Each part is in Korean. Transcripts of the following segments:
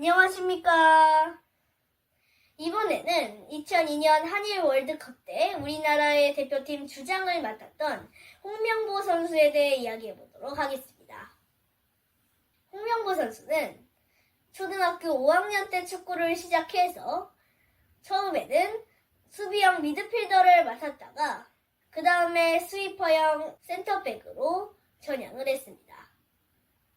안녕하십니까. 이번에는 2002년 한일 월드컵 때 우리나라의 대표팀 주장을 맡았던 홍명보 선수에 대해 이야기해 보도록 하겠습니다. 홍명보 선수는 초등학교 5학년 때 축구를 시작해서 처음에는 수비형 미드필더를 맡았다가 그 다음에 스위퍼형 센터백으로 전향을 했습니다.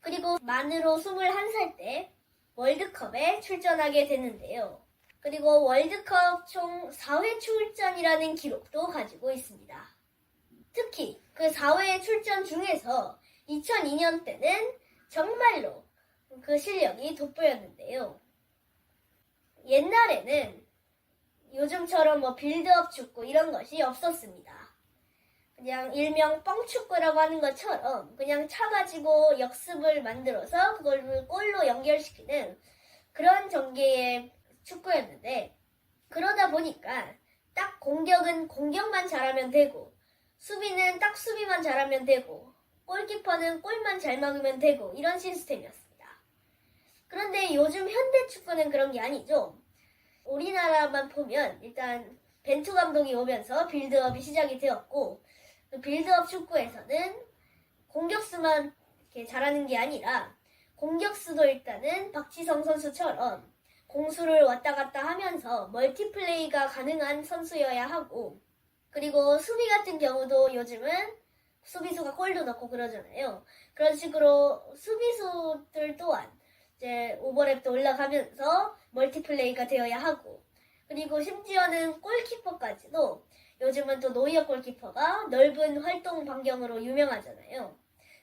그리고 만으로 21살 때 월드컵에 출전하게 됐는데요. 그리고 월드컵 총 4회 출전이라는 기록도 가지고 있습니다. 특히 그 4회 출전 중에서 2002년 때는 정말로 그 실력이 돋보였는데요. 옛날에는 요즘처럼 빌드업 축구 이런 것이 없었습니다. 그냥 일명 뻥축구라고 하는 것처럼 그냥 차가지고 역습을 만들어서 그걸 골로 연결시키는 그런 전개의 축구였는데, 그러다 보니까 딱 공격은 공격만 잘하면 되고 수비는 딱 수비만 잘하면 되고 골키퍼는 골만 잘 막으면 되고 이런 시스템이었습니다. 그런데 요즘 현대 축구는 그런 게 아니죠. 우리나라만 보면 일단 벤투 감독이 오면서 빌드업이 시작이 되었고, 빌드업 축구에서는 공격수만 이렇게 잘하는 게 아니라 공격수도 일단은 박지성 선수처럼 공수를 왔다 갔다 하면서 멀티플레이가 가능한 선수여야 하고, 그리고 수비 같은 경우도 요즘은 수비수가 골도 넣고 그러잖아요. 그런 식으로 수비수들 또한 이제 오버랩도 올라가면서 멀티플레이가 되어야 하고, 그리고 심지어는 골키퍼까지도 요즘은 또 노이어 골키퍼가 넓은 활동 반경으로 유명하잖아요.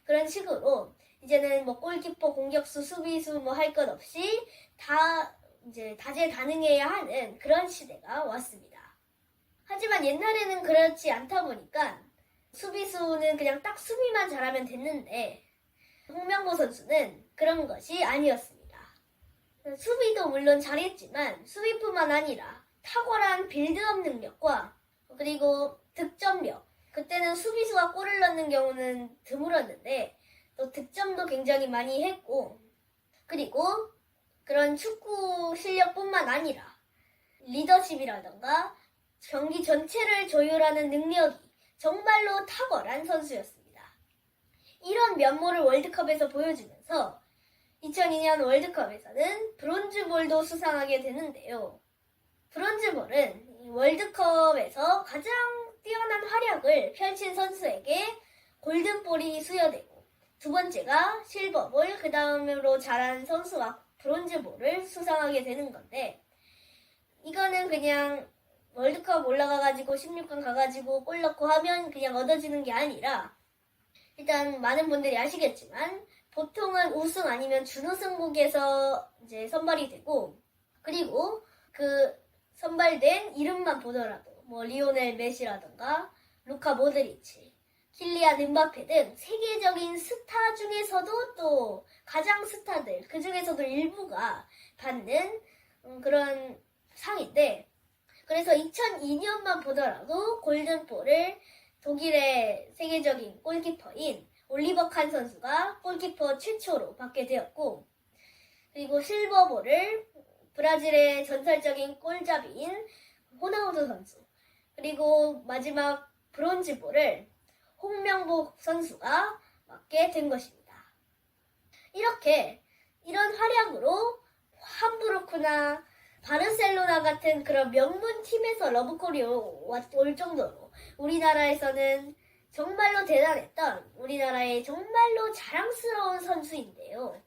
그런 식으로 이제는 골키퍼, 공격수, 수비수 할 것 없이 다 이제 다재다능해야 하는 그런 시대가 왔습니다. 하지만 옛날에는 그렇지 않다 보니까 수비수는 그냥 딱 수비만 잘하면 됐는데, 홍명보 선수는 그런 것이 아니었습니다. 수비도 물론 잘했지만 수비뿐만 아니라 탁월한 빌드업 능력과 그리고 득점력, 그때는 수비수가 골을 넣는 경우는 드물었는데 또 득점도 굉장히 많이 했고, 그리고 그런 축구 실력뿐만 아니라 리더십이라던가 경기 전체를 조율하는 능력이 정말로 탁월한 선수였습니다. 이런 면모를 월드컵에서 보여주면서 2002년 월드컵에서는 브론즈볼도 수상하게 되는데요. 브론즈볼은 월드컵에서 가장 뛰어난 활약을 펼친 선수에게 골든볼이 수여되고, 두 번째가 실버볼, 그 다음으로 잘한 선수가 브론즈볼을 수상하게 되는 건데, 이거는 그냥 월드컵 올라가가지고 16강 가가지고 골 넣고 하면 그냥 얻어지는 게 아니라, 일단 많은 분들이 아시겠지만 보통은 우승 아니면 준우승국에서 이제 선발이 되고, 그리고 그 선발된 이름만 보더라도 리오넬 메시라던가 루카 모드리치, 킬리안 음바페 등 세계적인 스타 중에서도 또 가장 스타들, 그 중에서도 일부가 받는 그런 상인데, 그래서 2002년만 보더라도 골든볼을 독일의 세계적인 골키퍼인 올리버 칸 선수가 골키퍼 최초로 받게 되었고, 그리고 실버볼을 브라질의 전설적인 골잡이인 호나우두 선수, 그리고 마지막 브론즈볼을 홍명보 선수가 맡게 된 것입니다. 이런 활약으로 함부르크나 바르셀로나 같은 그런 명문 팀에서 러브콜이 올 정도로 우리나라에서는 정말로 대단했던, 우리나라의 정말로 자랑스러운 선수인데요.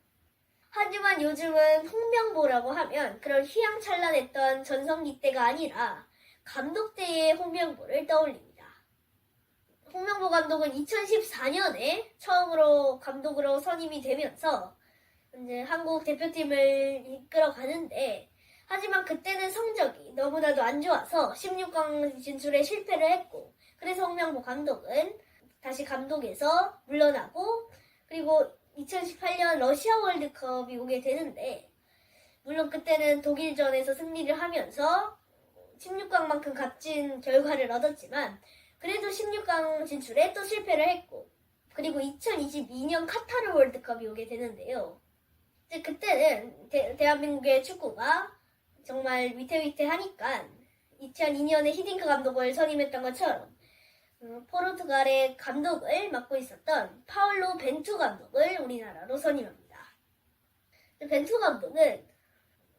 하지만 요즘은 홍명보라고 하면 그런 휘황찬란했던 전성기 때가 아니라 감독 때의 홍명보를 떠올립니다. 홍명보 감독은 2014년에 처음으로 감독으로 선임이 되면서 이제 한국 대표팀을 이끌어 가는데, 하지만 그때는 성적이 너무나도 안 좋아서 16강 진출에 실패를 했고, 그래서 홍명보 감독은 다시 감독에서 물러나고, 그리고 2018년 러시아 월드컵이 오게 되는데, 물론 그때는 독일전에서 승리를 하면서 16강만큼 값진 결과를 얻었지만 그래도 16강 진출에 또 실패를 했고, 그리고 2022년 카타르 월드컵이 오게 되는데요. 이제 그때는 대한민국의 축구가 정말 위태위태하니까 2002년에 히딩크 감독을 선임했던 것처럼 포르투갈의 감독을 맡고 있었던 파울로 벤투 감독을 우리나라로 선임합니다. 벤투 감독은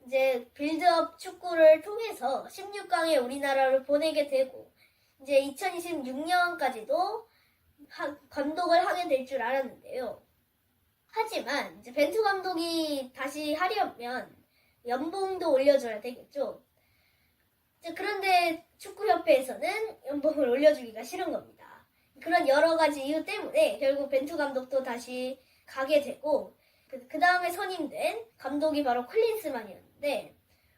이제 빌드업 축구를 통해서 16강에 우리나라를 보내게 되고 이제 2026년까지도 감독을 하게 될 줄 알았는데요. 하지만 이제 벤투 감독이 다시 하려면 연봉도 올려줘야 되겠죠. 그런데 축구협회에서는 연봉을 올려주기가 싫은 겁니다. 그런 여러 가지 이유 때문에 결국 벤투 감독도 다시 가게 되고 그 다음에 선임된 감독이 바로 클린스만이었는데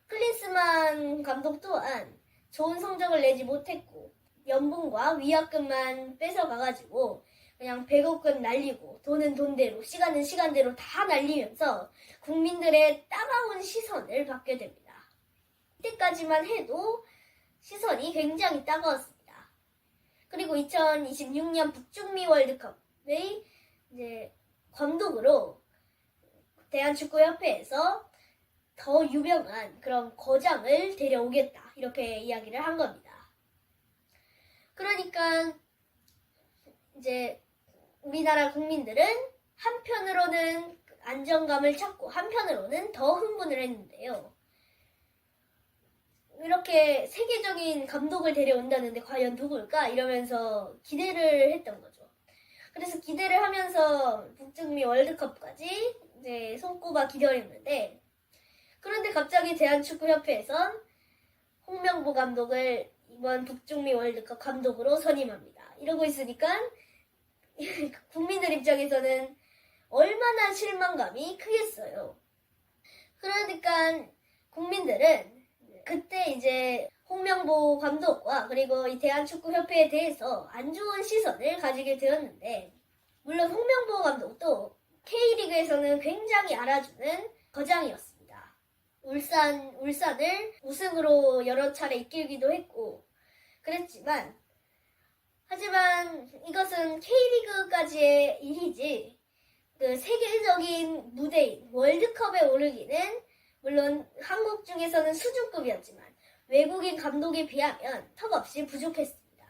클린스만 감독 또한 좋은 성적을 내지 못했고 연봉과 위약금만 뺏어가가지고 그냥 배급금 날리고 돈은 돈대로 시간은 시간대로 다 날리면서 국민들의 따가운 시선을 받게 됩니다. 이때까지만 해도 시선이 굉장히 따가웠습니다. 그리고 2026년 북중미 월드컵의 이제 감독으로 대한축구협회에서 더 유명한 그런 거장을 데려오겠다 이렇게 이야기를 한 겁니다. 그러니까 이제 우리나라 국민들은 한편으로는 안정감을 찾고 한편으로는 더 흥분을 했는데요. 이렇게 세계적인 감독을 데려온다는데 과연 누굴까? 이러면서 기대를 했던 거죠. 그래서 기대를 하면서 북중미 월드컵까지 이제 손꼽아 기다렸는데 그런데 갑자기 대한축구협회에선 홍명보 감독을 이번 북중미 월드컵 감독으로 선임합니다. 이러고 있으니까 국민들 입장에서는 얼마나 실망감이 크겠어요. 그러니까 국민들은 그때 이제 홍명보 감독과 그리고 이 대한축구협회에 대해서 안 좋은 시선을 가지게 되었는데 물론 홍명보 감독도 K리그에서는 굉장히 알아주는 거장이었습니다. 울산을 우승으로 여러 차례 이끌기도 했고 그랬지만 하지만 이것은 K리그까지의 일이지 그 세계적인 무대인 월드컵에 오르기는 물론 한국 중에서는 수준급이었지만 외국인 감독에 비하면 턱없이 부족했습니다.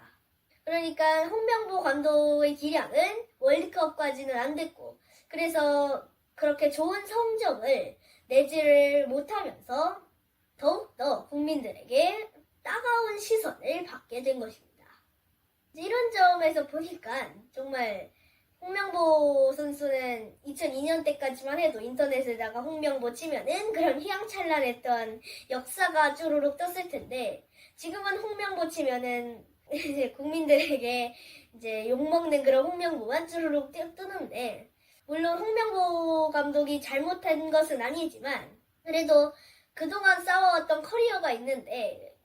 그러니까 홍명보 감독의 기량은 월드컵까지는 안 됐고 그래서 그렇게 좋은 성적을 내지를 못하면서 더욱더 국민들에게 따가운 시선을 받게 된 것입니다. 이런 점에서 보니까 정말 홍명보 선수는 2002년 때까지만 해도 인터넷에다가 홍명보 치면은 그런 휘황찬란했던 역사가 쭈루룩 떴을 텐데 지금은 홍명보 치면은 이제 국민들에게 이제 욕먹는 그런 홍명보만 쭈루룩 뜨는데 물론 홍명보 감독이 잘못한 것은 아니지만 그래도 그동안 쌓아왔던 커리어가 있는데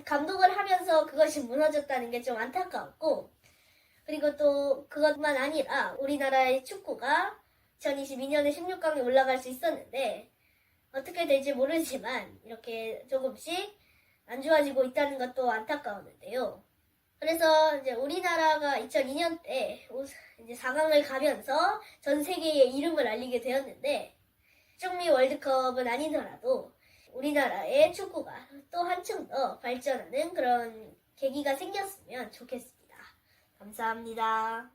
감독을 하면서 그것이 무너졌다는 게 좀 안타까웠고 그리고 또 그것만 아니라 우리나라의 축구가 2022년에 16강에 올라갈 수 있었는데 어떻게 될지 모르지만 이렇게 조금씩 안 좋아지고 있다는 것도 안타까웠는데요. 그래서 이제 우리나라가 2002년 때 이제 4강을 가면서 전 세계에 이름을 알리게 되었는데 북중미 월드컵은 아니더라도 우리나라의 축구가 또 한층 더 발전하는 그런 계기가 생겼으면 좋겠습니다. 감사합니다.